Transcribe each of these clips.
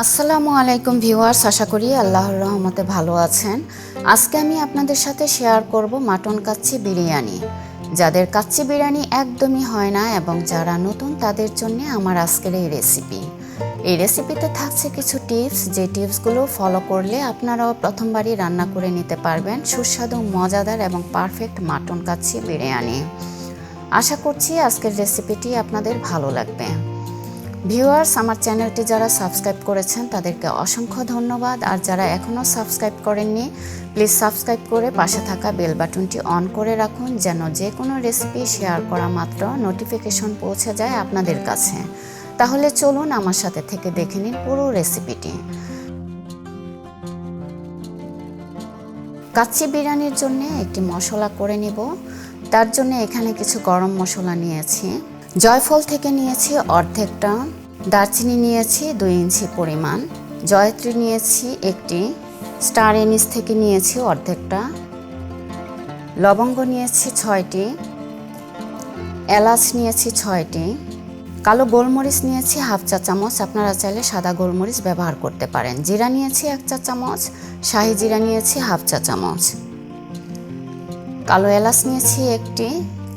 আসসালামু আলাইকুম ভিউয়ার্স, আশা করি আল্লাহর রহমতে ভালো আছেন। আজকে আমি আপনাদের সাথে শেয়ার করব মাটন কাচ্চি বিরিয়ানি। যাদের কাচ্চি বিরিয়ানি একদমই হয় না এবং যারা নতুন তাদের জন্য আমার আজকের এই রেসিপি। এই রেসিপিতে থাকছে কিছু টিপস, যে টিপসগুলো ফলো করলে আপনারাও প্রথমবারই রান্না করে নিতে পারবেন সুস্বাদু, মজাদার এবং পারফেক্ট মাটন কাচ্চি বিরিয়ানি। আশা করছি আজকের রেসিপিটি আপনাদের ভালো লাগবে। ভিউয়ার্স, আমার চ্যানেলটি যারা সাবস্ক্রাইব করেছেন তাদেরকে অসংখ্য ধন্যবাদ, আর যারা এখনও সাবস্ক্রাইব করেননি প্লিজ সাবস্ক্রাইব করে পাশে থাকা বেল বাটনটি অন করে রাখুন, যেন যে কোনো রেসিপি শেয়ার করা মাত্র নোটিফিকেশন পৌঁছে যায় আপনাদের কাছে। তাহলে চলুন আমার সাথে থেকে দেখে নিন পুরো রেসিপিটি। কাচ্চি বিরিয়ানির জন্য একটি মশলা করে নিব। তার জন্য এখানে কিছু গরম মশলা নিয়েছি। জয়ফল থেকে নিয়েছি অর্ধেকটা, দারচিনি নিয়েছি 2 ইঞ্চি পরিমাণ, জয়ত্রী নিয়েছি একটি, স্টার এনিস থেকে নিয়েছি অর্ধেকটা, লবঙ্গ নিয়েছি 6টি, এলাচ নিয়েছি 6টি, কালো গোলমরিচ নিয়েছি হাফ চা চামচ, আপনারা চাইলে সাদা গোলমরিচ ব্যবহার করতে পারেন, জিরা নিয়েছি 1 চা চামচ, শাহি জিরা নিয়েছি হাফ চা চামচ, কালো এলাচ নিয়েছি একটি,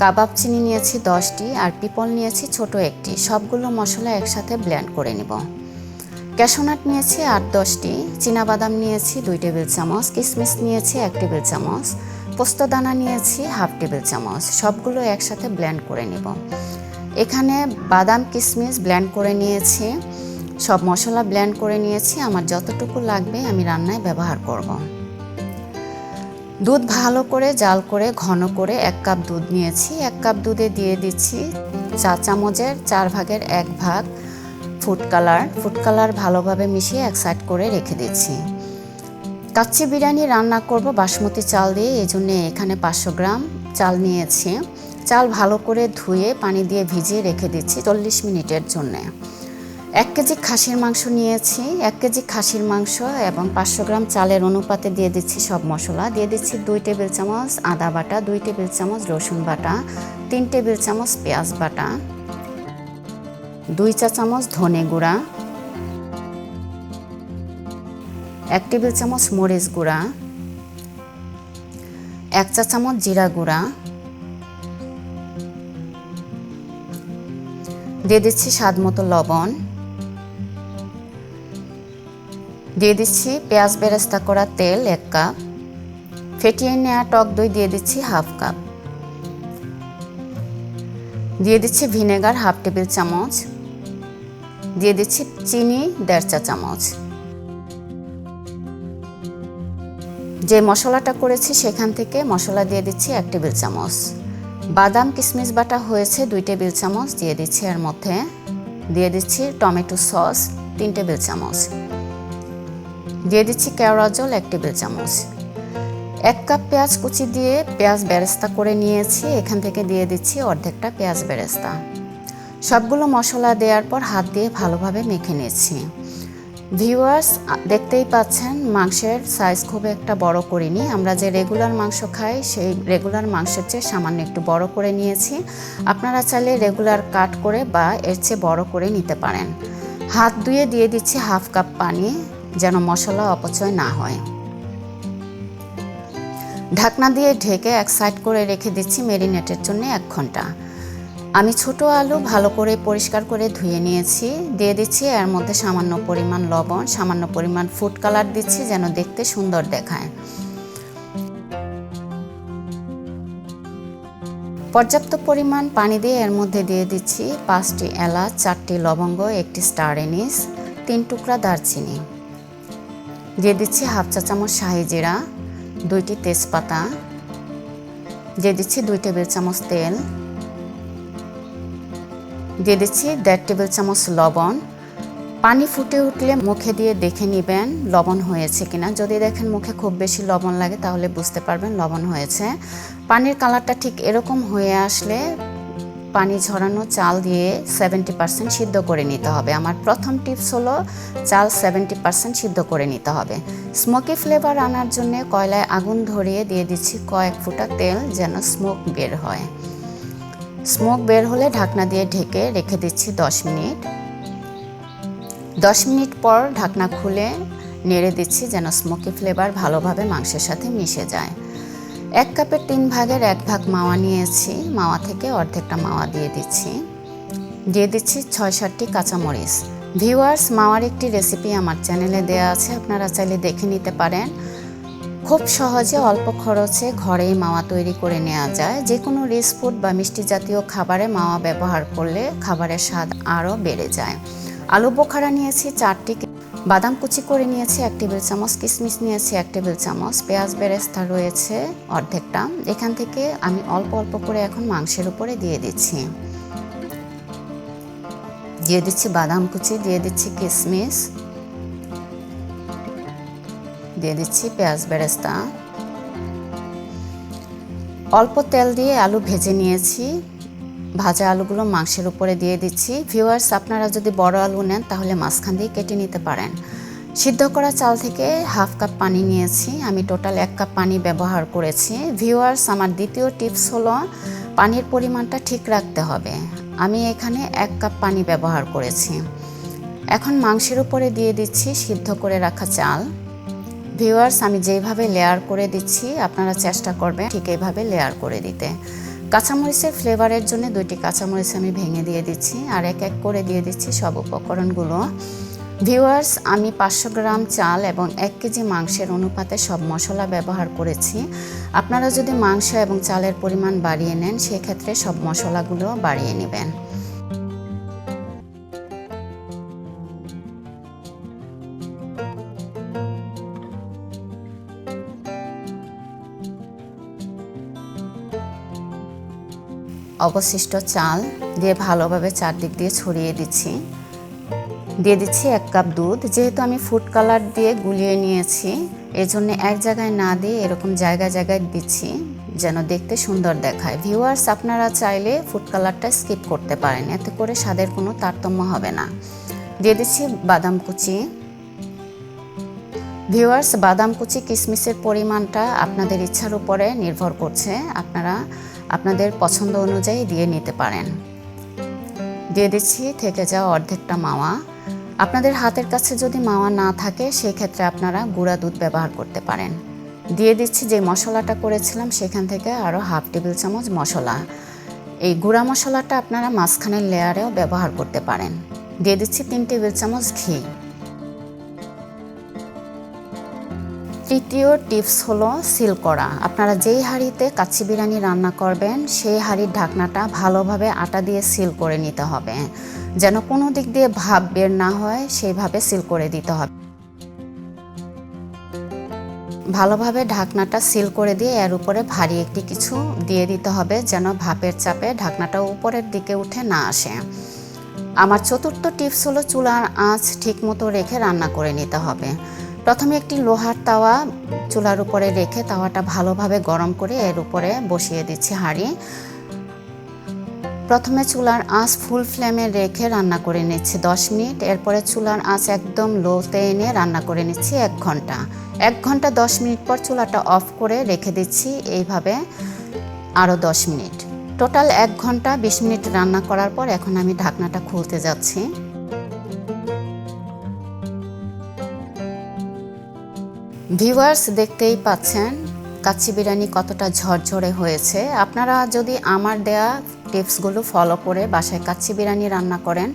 কাবাব চিনি নিয়েছি 10টি, আর পিপল নিয়েছি ছোট একটি। সবগুলো মশলা একসাথে ব্লেন্ড করে নিব। ক্যাশনাট নিয়েছি 8-10টি, চীনাবাদাম নিয়েছি 2 টেবিল চামচ, কিশমিশ নিয়েছি 1 টেবিল চামচ, পোস্তদানা নিয়েছি হাফ টেবিল চামচ। সবগুলো একসাথে ব্লেন্ড করে নিব। এখানে বাদাম কিশমিশ ব্লেন্ড করে নিয়েছি, সব মশলা ব্লেন্ড করে নিয়েছি। আমার যতটুকু লাগবে আমি রান্নায় ব্যবহার করব। দুধ ভালো করে জাল করে ঘন করে 1 কাপ দুধ নিয়েছি। 1 কাপ দুধে দিয়ে দিচ্ছি চা চামচের 4 ভাগের 1 ভাগ ফুড কালার ভালোভাবে মিশিয়ে এক সাইড করে রেখে দিচ্ছি। কাচ্চি বিরিয়ানি রান্না করব বাসমতি চাল দিয়ে, এই জন্য এখানে 500 গ্রাম চাল নিয়েছি। চাল ভালো করে ধুয়ে পানি দিয়ে ভিজিয়ে রেখে দিচ্ছি 40 মিনিটের জন্য। 1 কেজি খাসির মাংস নিয়েছি। 1 কেজি খাসির মাংস এবং 500 গ্রাম চালের অনুপাতে দিয়ে দিচ্ছি সব মশলা। দিয়ে দিচ্ছি 2 টেবিল চামচ আদা বাটা, 2 টেবিল চামচ রসুন বাটা, 3 টেবিল চামচ পেঁয়াজ বাটা, 2 চা চামচ ধনে গুঁড়া, 1 টেবিল চামচ মরিচ গুঁড়া, 1 চা চামচ জিরা গুঁড়া, দিয়ে দিচ্ছি স্বাদ মতো লবণ, দিয়ে দিচ্ছি পেঁয়াজ বেরেস্তা করা তেল 1 কাপ, ফেটিয়ে নেওয়া টক দই দিয়ে দিচ্ছি হাফ কাপ, দিয়ে দিচ্ছি ভিনেগার হাফ টেবিল চামচ, দিয়ে দিচ্ছি চিনি 1.5 চা চামচ। যে মশলাটা করেছি সেখান থেকে মশলা দিয়ে দিচ্ছি 1 টেবিল চামচ। বাদাম কিশমিশ বাটা হয়েছে 2 টেবিল চামচ, দিয়ে দিচ্ছি এর মধ্যে। দিয়ে দিচ্ছি টমেটো সস 3 টেবিল চামচ, দিয়ে দিচ্ছি কেওড়া জল 1 টেবিল চামচ। 1 কাপ পেঁয়াজ কুচি দিয়ে পেঁয়াজ বেরেস্তা করে নিয়েছি, এখান থেকে দিয়ে দিচ্ছি অর্ধেকটা পেঁয়াজ বেরেস্তা। সবগুলো মশলা দেওয়ার পর হাত দিয়ে ভালোভাবে মেখে নিচ্ছি। ভিউয়ার্স, দেখতেই পাচ্ছেন মাংসের সাইজ খুব একটা বড় করিনি। আমরা যে রেগুলার মাংস খাই সেই রেগুলার মাংসের চেয়ে সামান্য একটু বড় করে নিয়েছি। আপনারা চাইলে রেগুলার কাট করে বা এর চেয়ে বড় করে নিতে পারেন। হাত ধুয়ে দিয়ে দিচ্ছি হাফ কাপ পানি, যেন মশলা অপচয় না হয়। ঢাকনা দিয়ে ঢেকে এক সাইড করে রেখে দিচ্ছি ম্যারিনেটের জন্য 1 ঘন্টা। আমি ছোট আলু ভালো করে পরিষ্কার করে ধুয়ে নিয়েছি। দিয়ে দিচ্ছি এর মধ্যে সামান্য পরিমাণ লবণ, সামান্য পরিমাণ ফুড কালার দিচ্ছি যেন দেখতে সুন্দর দেখায়। পর্যাপ্ত পরিমাণ পানি দিয়ে এর মধ্যে দিয়ে দিচ্ছি 5টি এলাচ, 4টি লবঙ্গ, 1টি স্টার এনিস, 3 টুকরা দারচিনি, দিয়ে দিচ্ছি হাফ চা চামচ শাহি জিরা, 2টি তেজপাতা, দিয়ে দিচ্ছি 2 টেবিল চামচ তেল, দিয়ে দিচ্ছি 1.5 টেবিল চামচ লবণ। পানি ফুটে উঠলে মুখে দিয়ে দেখে নেবেন লবণ হয়েছে কিনা। যদি দেখেন মুখে খুব বেশি লবণ লাগে তাহলে বুঝতে পারবেন লবণ হয়েছে। পানির কালারটা ঠিক এরকম হয়ে আসলে পানি ঝরানো চাল দিয়ে 70% সিদ্ধ করে নিতে হবে। আমার প্রথম টিপস হলো চাল 70% সিদ্ধ করে নিতে হবে। স্মোকি ফ্লেভার আনার জন্য কয়লায় আগুন ধরিয়ে দিয়ে দিচ্ছি কয়েক ফোঁটা তেল, যেন স্মোক বের হয়। স্মোক বের হলে ঢাকনা দিয়ে ঢেকে রেখে দিচ্ছি 10 মিনিট। 10 মিনিট পর ঢাকনা খুলে নেড়ে দিচ্ছি যেন স্মোকি ফ্লেভার ভালোভাবে মাংসের সাথে মিশে যায়। 1 কাপের 3 ভাগের 1 ভাগ মাওয়া নিয়েছি, মাওয়া থেকে অর্ধেকটা মাওয়া দিয়ে দিচ্ছি। 6-7টি কাঁচামরিচ। ভিউয়ার্স, মাওয়ার একটি রেসিপি আমার চ্যানেলে দেওয়া আছে, আপনারা চাইলে দেখে নিতে পারেন। খুব সহজে অল্প খরচে ঘরেই মাওয়া তৈরি করে নেওয়া যায়। যে কোনো রিচ ফুড বা মিষ্টি জাতীয় খাবারে মাওয়া ব্যবহার করলে খাবারের স্বাদ আরও বেড়ে যায়। আলু বোখারা নিয়েছি 4টি, বাদাম কুচি করে নিয়েছি 1 টেবিল চামচ, কিশমিশ নিয়েছি 1 টেবিল চামচ, পেঁয়াজ বেরেস্তা রয়েছে অর্ধেকটা। এখান থেকে আমি অল্প অল্প করে এখন মাংসের উপরে দিয়ে দিচ্ছি। দিয়ে দিচ্ছি বাদাম কুচি, দিয়ে দিচ্ছি কিশমিশ, দিয়ে দিচ্ছি পেঁয়াজ বেরেস্তা। অল্প তেল দিয়ে আলু ভেজে নিয়েছি, ভাজা আলুগুলো মাংসের উপরে দিয়ে দিচ্ছি। ভিউয়ার্স, আপনারা যদি বড় আলু নেন তাহলে মাঝখান দিয়ে কেটে নিতে পারেন। সিদ্ধ করা চাল থেকে 1/2 কাপ পানি নিয়েছি, আমি টোটাল 1 কাপ পানি ব্যবহার করেছি। ভিউয়ার্স, আমার দ্বিতীয় টিপস হলো পানির পরিমাণটা ঠিক রাখতে হবে। আমি এখানে 1 কাপ পানি ব্যবহার করেছি। এখন মাংসের উপরে দিয়ে দিচ্ছি সিদ্ধ করে রাখা চাল। ভিউয়ার্স, আমি যেভাবে লেয়ার করে দিচ্ছি আপনারা চেষ্টা করবেন ঠিক এইভাবে লেয়ার করে দিতে। কাঁচামরিচের ফ্লেভারের জন্য 2টি কাঁচামরিচ আমি ভেঙে দিয়ে দিচ্ছি আর এক এক করে দিয়ে দিচ্ছি সব উপকরণগুলো। ভিউয়ার্স, আমি 500 গ্রাম চাল এবং 1 কেজি মাংসের অনুপাতে সব মশলা ব্যবহার করেছি। আপনারা যদি মাংস এবং চালের পরিমাণ বাড়িয়ে নেন সেক্ষেত্রে সব মশলাগুলো বাড়িয়ে নেবেন। অবশিষ্ট চাল দিয়ে ভালোভাবে চারদিক দিয়ে ছড়িয়ে দিচ্ছি। দিয়ে দিচ্ছি 1 কাপ দুধ। যেহেতু আমি ফুড কালার দিয়ে গুলিয়ে নিয়েছি, এজন্য এক জায়গায় না দিয়ে এরকম জায়গায় জায়গায় দিচ্ছি যেন দেখতে সুন্দর দেখায়। ভিউয়ার্স, আপনারা চাইলে ফুড কালারটা স্কিপ করতে পারেন, এতে করে স্বাদের কোনো তারতম্য হবে না। দিয়ে দিচ্ছি বাদাম কুচি। ভিউয়ার্স, বাদাম কুচি কিশমিশের পরিমাণটা আপনাদের ইচ্ছার উপরে নির্ভর করছে, আপনারা আপনাদের পছন্দ অনুযায়ী দিয়ে নিতে পারেন। দিয়ে দিচ্ছি থেকে যাওয়া অর্ধেকটা মাওয়া। আপনাদের হাতের কাছে যদি মাওয়া না থাকে সেই ক্ষেত্রে আপনারা গুঁড়া দুধ ব্যবহার করতে পারেন। দিয়ে দিচ্ছি যে মশলাটা করেছিলাম সেখান থেকে আরও 1/2 টেবিল চামচ মশলা। এই গুঁড়া মশলাটা আপনারা মাঝখানের লেয়ারেও ব্যবহার করতে পারেন। দিয়ে দিচ্ছি 3 টেবিল চামচ ঘি। তৃতীয় টিপস হলো সিল করা। আপনারা যেই হাঁড়িতে কাচ্চি বিরিয়ানি রান্না করবেন সেই হাঁড়ির ঢাকনাটা ভালোভাবে আটা দিয়ে সিল করে নিতে হবে, যেন কোনো দিক দিয়ে ভাপ বের না হয় সেইভাবে সিল করে দিতে হবে। ভালোভাবে ঢাকনাটা সিল করে দিয়ে এর উপরে ভারী একটি কিছু দিয়ে দিতে হবে যেন ভাপের চাপে ঢাকনাটা উপরের দিকে উঠে না আসে। আমার চতুর্থ টিপস হলো চুলার আঁচ ঠিকমতো রেখে রান্না করে নিতে হবে। প্রথমে একটি লোহার তাওয়া চুলার উপরে রেখে তাওয়াটা ভালোভাবে গরম করে এর উপরে বসিয়ে দিচ্ছি হাঁড়ি। প্রথমে চুলার আঁচ ফুল ফ্লেমে রেখে রান্না করে নিচ্ছি 10 মিনিট। এরপরে চুলার আঁচ একদম লোতে এনে রান্না করে নিচ্ছি 1 ঘন্টা। 1 ঘন্টা 10 মিনিট পর চুলাটা অফ করে রেখে দিচ্ছি এইভাবে আরও 10 মিনিট। টোটাল 1 ঘন্টা 20 মিনিট রান্না করার পর এখন আমি ঢাকনাটা খুলতে যাচ্ছি। ভিউয়ার্স, দেখতেই পাচ্ছেন কাচ্চি বিরিয়ানি কতটা ঝরঝরে হয়েছে। আপনারা যদি আমার দেয়া টিপসগুলো ফলো করে বাসায় কাচ্চি বিরিয়ানি রান্না করেন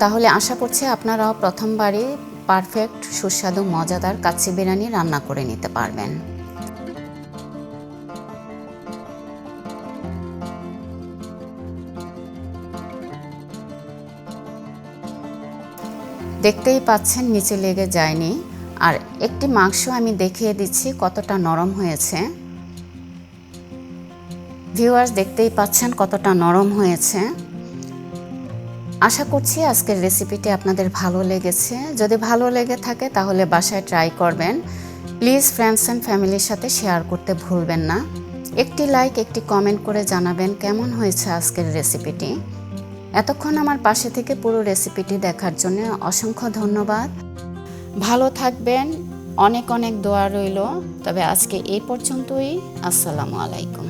তাহলে আশা করছি আপনারাও প্রথমবারই পারফেক্ট সুস্বাদু মজাদার কাচ্চি বিরিয়ানি রান্না করে নিতে পারবেন। দেখতেই পাচ্ছেন নিচে লেগে যায়নি। আর একটি মাংস আমি দেখিয়ে দিচ্ছি কতটা নরম হয়েছে। ভিউয়ার্স, দেখতেই পাচ্ছেন কতটা নরম হয়েছে। আশা করছি আজকের রেসিপিটি আপনাদের ভালো লেগেছে। যদি ভালো লেগে থাকে তাহলে বাসায় ট্রাই করবেন। প্লিজ ফ্রেন্ডস অ্যান্ড ফ্যামিলির সাথে শেয়ার করতে ভুলবেন না। একটি লাইক, একটি কমেন্ট করে জানাবেন কেমন হয়েছে আজকের রেসিপিটি। এতক্ষণ আমার পাশে থেকে পুরো রেসিপিটি দেখার জন্য অসংখ্য ধন্যবাদ। ভালো থাকবেন, অনেক অনেক দোয়া রইল। তবে আজকে এই পর্যন্তই। আসসালামু আলাইকুম।